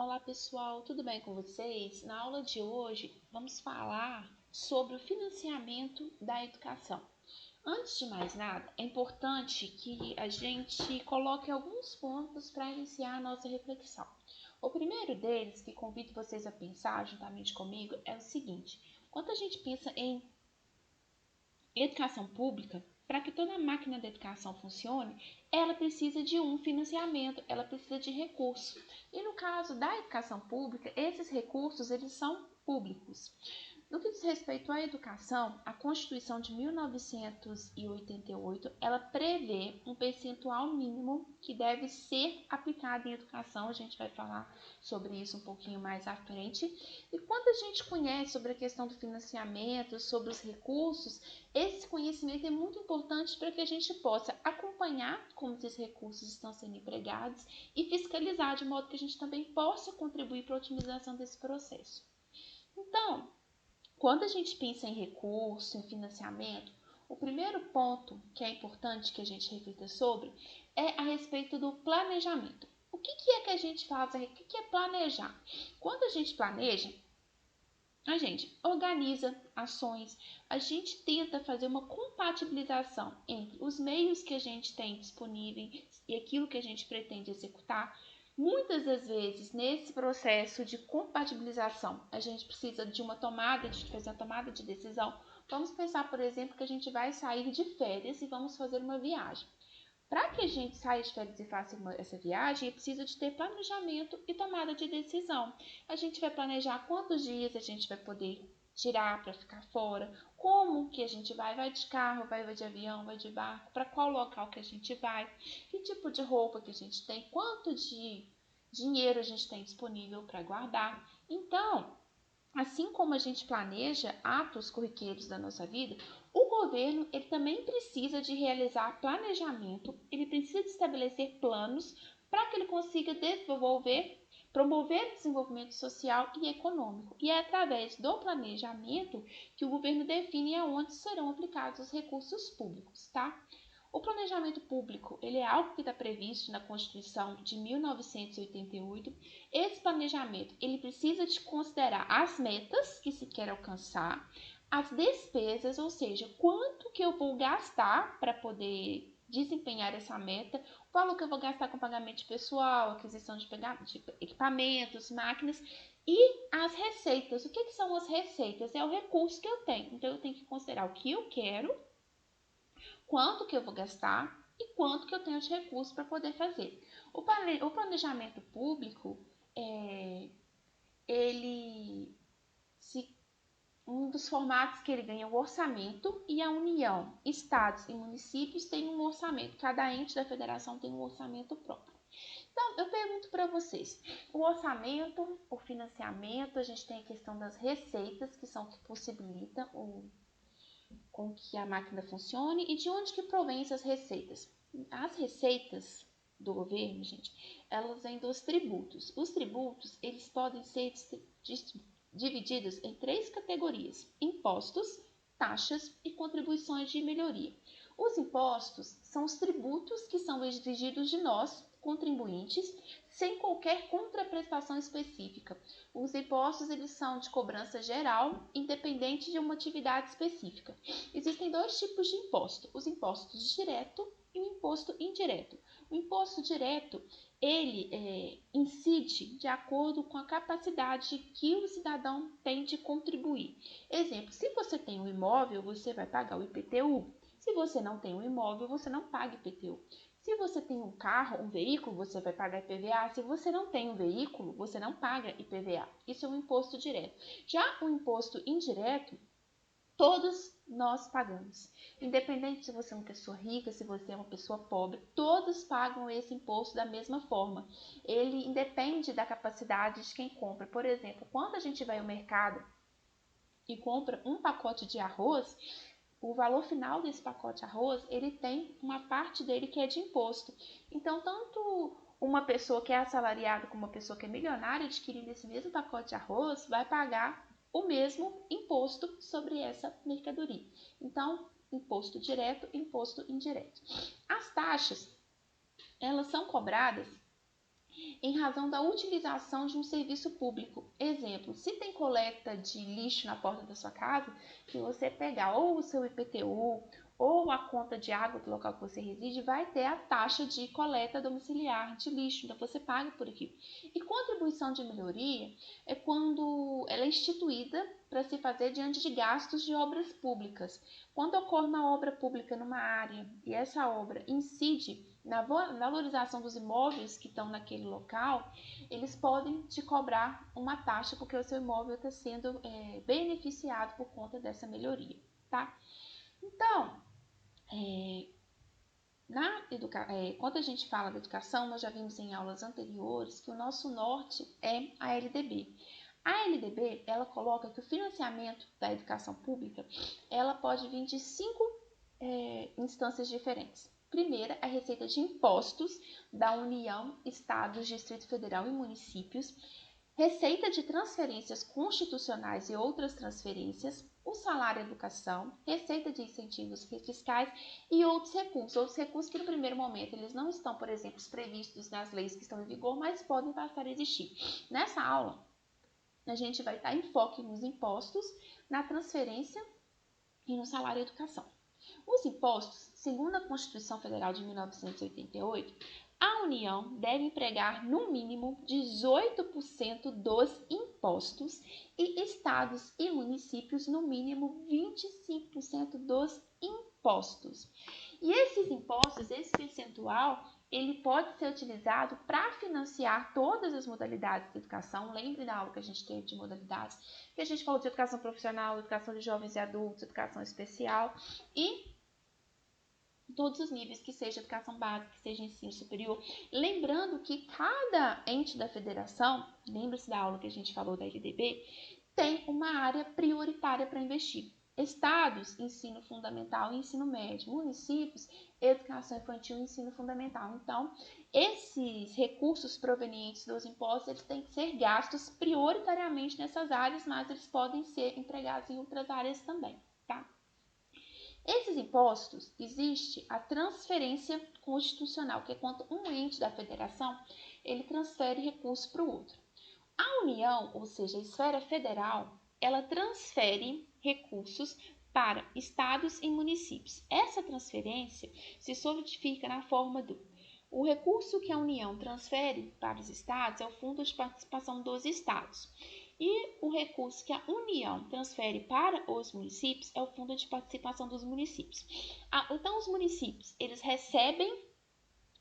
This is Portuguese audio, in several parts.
Olá pessoal, tudo bem com vocês? Na aula de hoje vamos falar sobre o financiamento da educação. Antes de mais nada, é importante que a gente coloque alguns pontos para iniciar a nossa reflexão. O primeiro deles, que convido vocês a pensar juntamente comigo, é o seguinte: quando a gente pensa em educação pública, para que toda a máquina da educação funcione, ela precisa de um financiamento, ela precisa de recursos. E no caso da educação pública, esses recursos eles são públicos. No que diz respeito à educação, a Constituição de 1988, ela prevê um percentual mínimo que deve ser aplicado em educação. A gente vai falar sobre isso um pouquinho mais à frente. E quando a gente conhece sobre a questão do financiamento, sobre os recursos, esse conhecimento é muito importante para que a gente possa acompanhar como esses recursos estão sendo empregados e fiscalizar de modo que a gente também possa contribuir para a otimização desse processo. Então, quando a gente pensa em recurso, em financiamento, o primeiro ponto que é importante que a gente reflita sobre é a respeito do planejamento. O que é que a gente faz? O que é planejar? Quando a gente planeja, a gente organiza ações, a gente tenta fazer uma compatibilização entre os meios que a gente tem disponíveis e aquilo que a gente pretende executar. Muitas das vezes, nesse processo de compatibilização, a gente precisa de fazer uma tomada de decisão. Vamos pensar, por exemplo, que a gente vai sair de férias e vamos fazer uma viagem. Para que a gente saia de férias e faça essa viagem, é preciso de ter planejamento e tomada de decisão. A gente vai planejar quantos dias a gente vai poder tirar para ficar fora, como que a gente vai de carro, vai de avião, vai de barco, para qual local que a gente vai, que tipo de roupa que a gente tem, quanto de dinheiro a gente tem disponível para guardar. Então, assim como a gente planeja atos corriqueiros da nossa vida, o governo ele também precisa de realizar planejamento, ele precisa de estabelecer planos para que ele consiga promover o desenvolvimento social e econômico. E é através do planejamento que o governo define aonde serão aplicados os recursos públicos, tá? O planejamento público ele é algo que está previsto na Constituição de 1988. Esse planejamento ele precisa de considerar as metas que se quer alcançar, as despesas, ou seja, quanto que eu vou gastar para poder desempenhar essa meta, o valor que eu vou gastar com pagamento de pessoal, aquisição de equipamentos, máquinas e as receitas. O que são as receitas? É o recurso que eu tenho. Então, eu tenho que considerar o que eu quero, quanto que eu vou gastar e quanto que eu tenho de recursos para poder fazer. O planejamento público, ele um dos formatos que ele ganha é o orçamento e a União, estados e municípios têm um orçamento. Cada ente da federação tem um orçamento próprio. Então, eu pergunto para vocês, o orçamento, o financiamento, a gente tem a questão das receitas, que são o que possibilita com que a máquina funcione e de onde que provém essas receitas. As receitas do governo, gente, elas vêm dos tributos. Os tributos, eles podem ser divididos em três categorias: impostos, taxas e contribuições de melhoria. Os impostos são os tributos que são exigidos de nós, contribuintes, sem qualquer contraprestação específica. Os impostos eles são de cobrança geral, independente de uma atividade específica. Existem dois tipos de imposto: os impostos direto e o imposto indireto. O imposto direto ele incide de acordo com a capacidade que o cidadão tem de contribuir. Exemplo: se você tem um imóvel, você vai pagar o IPTU. Se você não tem um imóvel, você não paga IPTU. Se você tem um carro, um veículo, você vai pagar IPVA. Se você não tem um veículo, você não paga IPVA. Isso é um imposto direto. Já o imposto indireto, todos nós pagamos. Independente se você é uma pessoa rica, se você é uma pessoa pobre, todos pagam esse imposto da mesma forma. Ele independe da capacidade de quem compra. Por exemplo, quando a gente vai ao mercado e compra um pacote de arroz, o valor final desse pacote de arroz, ele tem uma parte dele que é de imposto. Então, tanto uma pessoa que é assalariada como uma pessoa que é milionária adquirindo esse mesmo pacote de arroz vai pagar o mesmo imposto sobre essa mercadoria. Então, imposto direto e imposto indireto. As taxas, elas são cobradas em razão da utilização de um serviço público. Exemplo, se tem coleta de lixo na porta da sua casa, que você pegar ou o seu IPTU ou a conta de água do local que você reside, vai ter a taxa de coleta domiciliar de lixo, então você paga por aquilo. E contribuição de melhoria é quando ela é instituída para se fazer diante de gastos de obras públicas. Quando ocorre uma obra pública numa área e essa obra incide na valorização dos imóveis que estão naquele local, eles podem te cobrar uma taxa porque o seu imóvel está sendo beneficiado por conta dessa melhoria, tá? Então, quando a gente fala da educação, nós já vimos em aulas anteriores que o nosso norte é a LDB. A LDB, ela coloca que o financiamento da educação pública, ela pode vir de 5 instâncias diferentes. Primeira, a receita de impostos da União, Estados, Distrito Federal e municípios, receita de transferências constitucionais e outras transferências, o salário educação, receita de incentivos fiscais e outros recursos que no primeiro momento eles não estão, por exemplo, previstos nas leis que estão em vigor, mas podem passar a existir. Nessa aula, a gente vai dar enfoque nos impostos, na transferência e no salário educação. Os impostos, segundo a Constituição Federal de 1988, a União deve empregar no mínimo 18% dos impostos e estados e municípios no mínimo 25% dos impostos. E esses impostos, esse percentual, ele pode ser utilizado para financiar todas as modalidades de educação. Lembre da aula que a gente teve de modalidades, que a gente falou de educação profissional, educação de jovens e adultos, educação especial e todos os níveis, que seja educação básica, que seja ensino superior. Lembrando que cada ente da federação, lembre-se da aula que a gente falou da LDB, tem uma área prioritária para investir. Estados, ensino fundamental e ensino médio. Municípios, educação infantil e ensino fundamental. Então, esses recursos provenientes dos impostos, eles têm que ser gastos prioritariamente nessas áreas, mas eles podem ser empregados em outras áreas também, tá? Esses impostos, existe a transferência constitucional, que é quando um ente da federação, ele transfere recursos para o outro. A União, ou seja, a esfera federal, ela transfere recursos para estados e municípios. Essa transferência se solidifica na forma do: o recurso que a União transfere para os estados é o Fundo de Participação dos Estados. E o recurso que a União transfere para os municípios é o Fundo de Participação dos Municípios. Então, os municípios, eles recebem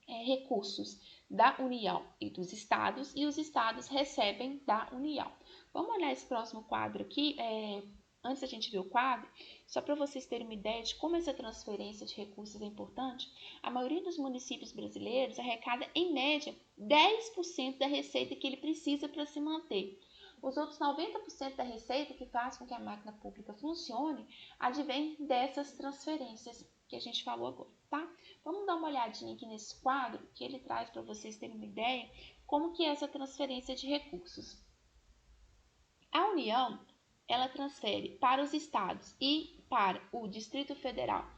recursos da União e dos estados, e os estados recebem da União. Vamos olhar esse próximo quadro aqui. Antes da gente ver o quadro, só para vocês terem uma ideia de como essa transferência de recursos é importante, a maioria dos municípios brasileiros arrecada, em média, 10% da receita que ele precisa para se manter. Os outros 90% da receita que faz com que a máquina pública funcione advém dessas transferências que a gente falou agora, tá? Vamos dar uma olhadinha aqui nesse quadro, que ele traz para vocês terem uma ideia como que é essa transferência de recursos. A União, ela transfere para os estados e para o Distrito Federal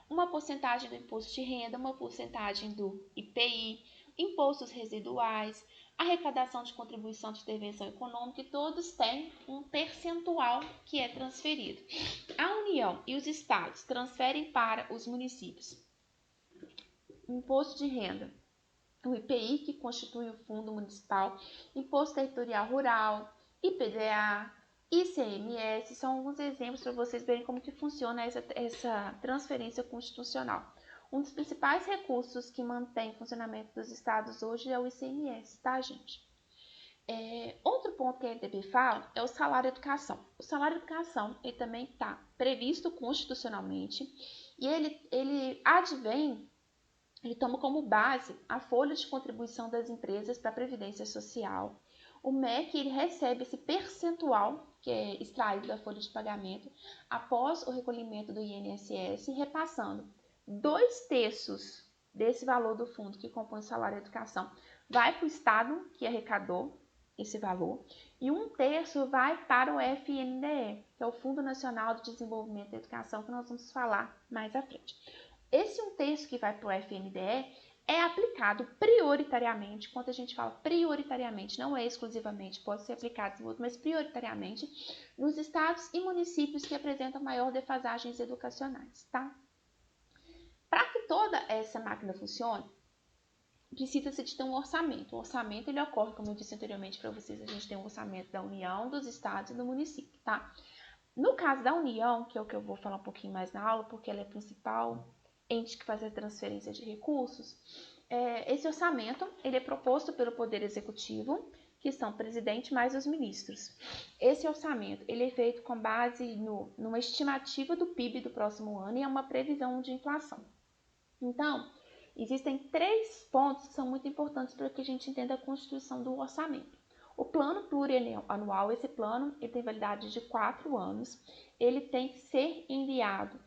uma porcentagem do imposto de renda, uma porcentagem do IPI, impostos residuais, arrecadação de contribuição de intervenção econômica, e todos têm um percentual que é transferido. A União e os estados transferem para os municípios imposto de renda, o IPI, que constitui o Fundo Municipal, Imposto Territorial Rural, IPVA, ICMS, são alguns exemplos para vocês verem como que funciona essa transferência constitucional. Um dos principais recursos que mantém o funcionamento dos estados hoje é o ICMS, tá, gente? Outro ponto que a LDB fala é o salário educação. O salário educação, ele também está previsto constitucionalmente e ele advém, ele toma como base a folha de contribuição das empresas para a Previdência Social. O MEC, ele recebe esse percentual, que é extraído da folha de pagamento, após o recolhimento do INSS, repassando 2/3 desse valor do fundo que compõe o salário educação vai para o Estado, que arrecadou esse valor, e 1/3 vai para o FNDE, que é o Fundo Nacional de Desenvolvimento da Educação, que nós vamos falar mais à frente. Esse 1/3 que vai para o FNDE é aplicado prioritariamente. Quando a gente fala prioritariamente, não é exclusivamente, pode ser aplicado em outro, mas prioritariamente nos estados e municípios que apresentam maior defasagens educacionais, tá? Para que toda essa máquina funcione, precisa-se de ter um orçamento. O orçamento, ele ocorre, como eu disse anteriormente para vocês, a gente tem um orçamento da União, dos estados e do município, tá? No caso da União, que é o que eu vou falar um pouquinho mais na aula, porque ela é a principal ente que faz a transferência de recursos, esse orçamento, ele é proposto pelo Poder Executivo, que são o presidente mais os ministros. Esse orçamento, ele é feito com base numa estimativa do PIB do próximo ano e é uma previsão de inflação. Então, existem 3 pontos que são muito importantes para que a gente entenda a constituição do orçamento. O plano plurianual, esse plano, ele tem validade de 4 anos, ele tem que ser enviado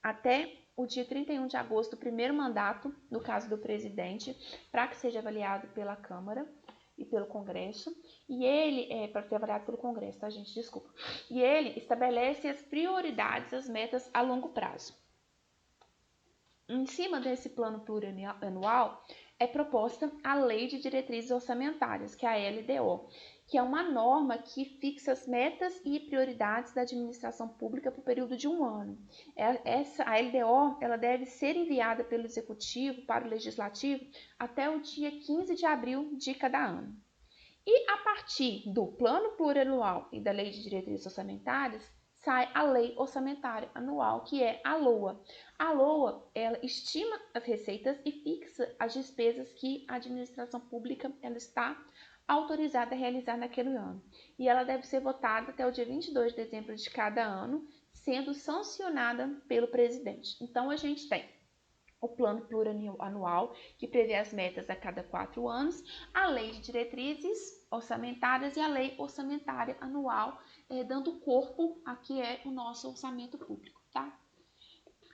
até o dia 31 de agosto do primeiro mandato, no caso do presidente, para que seja avaliado pela Câmara e pelo Congresso, e ele, para ser avaliado pelo Congresso, tá, gente? Desculpa. E ele estabelece as prioridades, as metas a longo prazo. Em cima desse plano plurianual, é proposta a Lei de Diretrizes Orçamentárias, que é a LDO, que é uma norma que fixa as metas e prioridades da administração pública por período de 1 ano. A LDO ela deve ser enviada pelo Executivo para o Legislativo até o dia 15 de abril de cada ano. E a partir do Plano Plurianual e da Lei de Diretrizes Orçamentárias, sai a Lei Orçamentária Anual, que é a LOA. A LOA, ela estima as receitas e fixa as despesas que a administração pública ela está autorizada a realizar naquele ano. E ela deve ser votada até o dia 22 de dezembro de cada ano, sendo sancionada pelo presidente. Então, a gente tem o plano plurianual, que prevê as metas a cada 4 anos, a lei de diretrizes orçamentárias e a lei orçamentária anual, dando corpo a que é o nosso orçamento público, tá?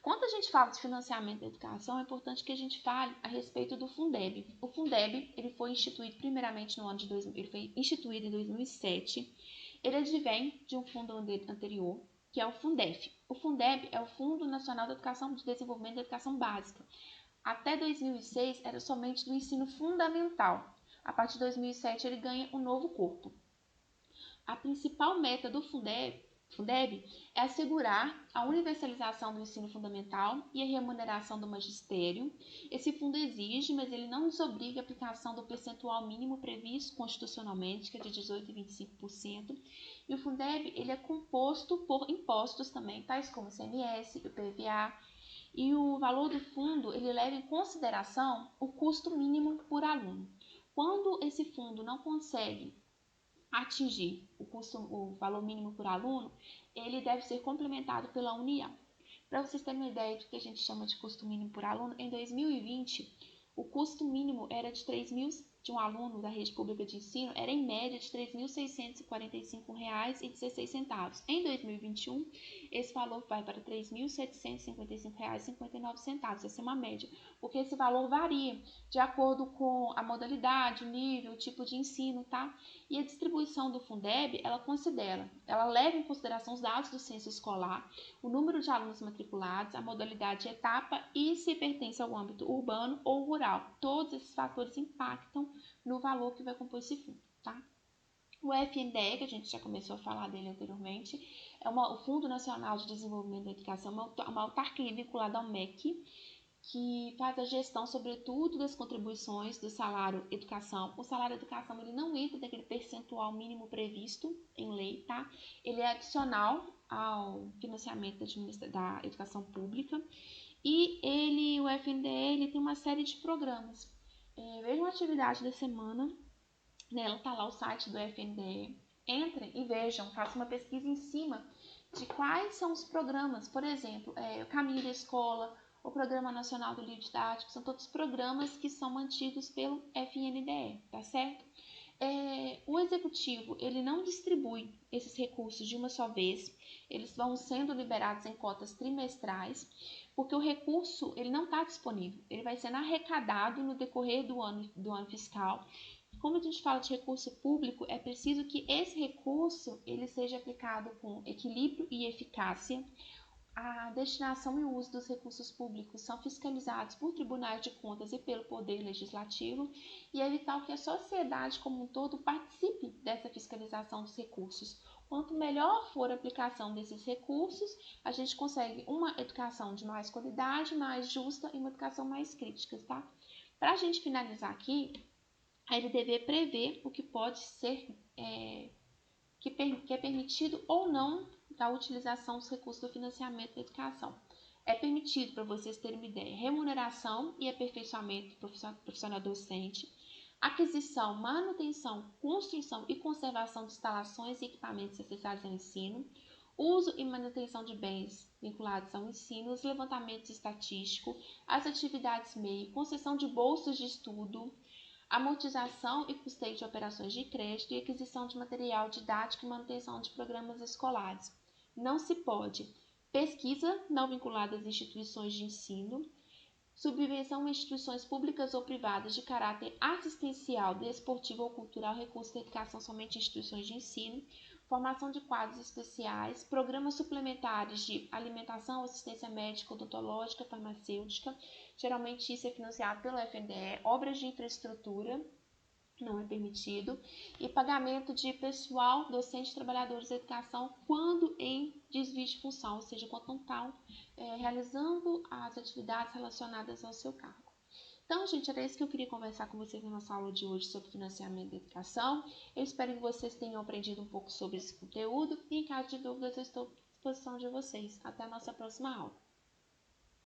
Quando a gente fala de financiamento da educação, é importante que a gente fale a respeito do Fundeb. O Fundeb, ele foi instituído primeiramente no ano de 2000, ele foi instituído em 2007. Ele advém de um fundo anterior, que é o Fundef. O Fundeb é o Fundo Nacional da Educação de Desenvolvimento da Educação Básica. Até 2006 era somente do ensino fundamental. A partir de 2007 ele ganha um novo corpo. A principal meta do Fundeb é assegurar a universalização do ensino fundamental e a remuneração do magistério. Esse fundo exige, mas ele não nos obriga a aplicação do percentual mínimo previsto constitucionalmente, que é de 18% e 25%. E o Fundeb ele é composto por impostos também, tais como o ICMS, o IPVA, e o valor do fundo ele leva em consideração o custo mínimo por aluno. Quando esse fundo não consegue atingir o valor mínimo por aluno, ele deve ser complementado pela União. Para vocês terem uma ideia do que a gente chama de custo mínimo por aluno, em 2020, o custo mínimo era de um aluno da rede pública de ensino, era em média de R$ 3.645,16. Em 2021, esse valor vai para R$ 3.755,59. Essa é uma média, porque esse valor varia de acordo com a modalidade, o nível, o tipo de ensino, tá? E a distribuição do Fundeb, ela leva em consideração os dados do censo escolar, o número de alunos matriculados, a modalidade de etapa e se pertence ao âmbito urbano ou rural. Todos esses fatores impactam no valor que vai compor esse fundo, tá? O FNDE, que a gente já começou a falar dele anteriormente, o Fundo Nacional de Desenvolvimento da Educação, uma autarquia vinculada ao MEC, que faz a gestão, sobretudo, das contribuições do salário educação. O salário educação ele não entra daquele percentual mínimo previsto em lei, tá? Ele é adicional ao financiamento da educação pública e o FNDE ele tem uma série de programas. Veja uma atividade da semana, nela tá lá o site do FNDE. Entrem e vejam, façam uma pesquisa em cima de quais são os programas, por exemplo, o Caminho da Escola, o Programa Nacional do Livro Didático, são todos programas que são mantidos pelo FNDE, tá certo? O executivo, ele não distribui esses recursos de uma só vez, eles vão sendo liberados em cotas trimestrais, porque o recurso, ele não está disponível, ele vai sendo arrecadado no decorrer do ano fiscal. Como a gente fala de recurso público, é preciso que esse recurso ele seja aplicado com equilíbrio e eficácia. A destinação e o uso dos recursos públicos são fiscalizados por tribunais de contas e pelo Poder Legislativo, e é vital que a sociedade como um todo participe dessa fiscalização dos recursos. Quanto melhor for a aplicação desses recursos, a gente consegue uma educação de mais qualidade, mais justa e uma educação mais crítica, tá? Para a gente finalizar aqui, a LDB prevê o que pode ser que é permitido ou não da utilização dos recursos do financiamento da educação. É permitido, para vocês terem uma ideia, remuneração e aperfeiçoamento profissional docente, aquisição, manutenção, construção e conservação de instalações e equipamentos necessários ao ensino, uso e manutenção de bens vinculados ao ensino, os levantamentos estatísticos, as atividades MEI, concessão de bolsas de estudo, amortização e custeio de operações de crédito e aquisição de material didático e manutenção de programas escolares. Não se pode pesquisa não vinculada às instituições de ensino, subvenção a instituições públicas ou privadas de caráter assistencial, desportivo ou cultural, recurso de educação somente em instituições de ensino, formação de quadros especiais, programas suplementares de alimentação, assistência médica, odontológica, farmacêutica, geralmente isso é financiado pelo FNDE, obras de infraestrutura, não é permitido, e pagamento de pessoal, docente, trabalhadores da educação quando em desvio de função, ou seja, quando não estão realizando as atividades relacionadas ao seu cargo. Então, gente, era isso que eu queria conversar com vocês na nossa aula de hoje sobre financiamento da educação. Eu espero que vocês tenham aprendido um pouco sobre esse conteúdo e, em caso de dúvidas, eu estou à disposição de vocês. Até a nossa próxima aula.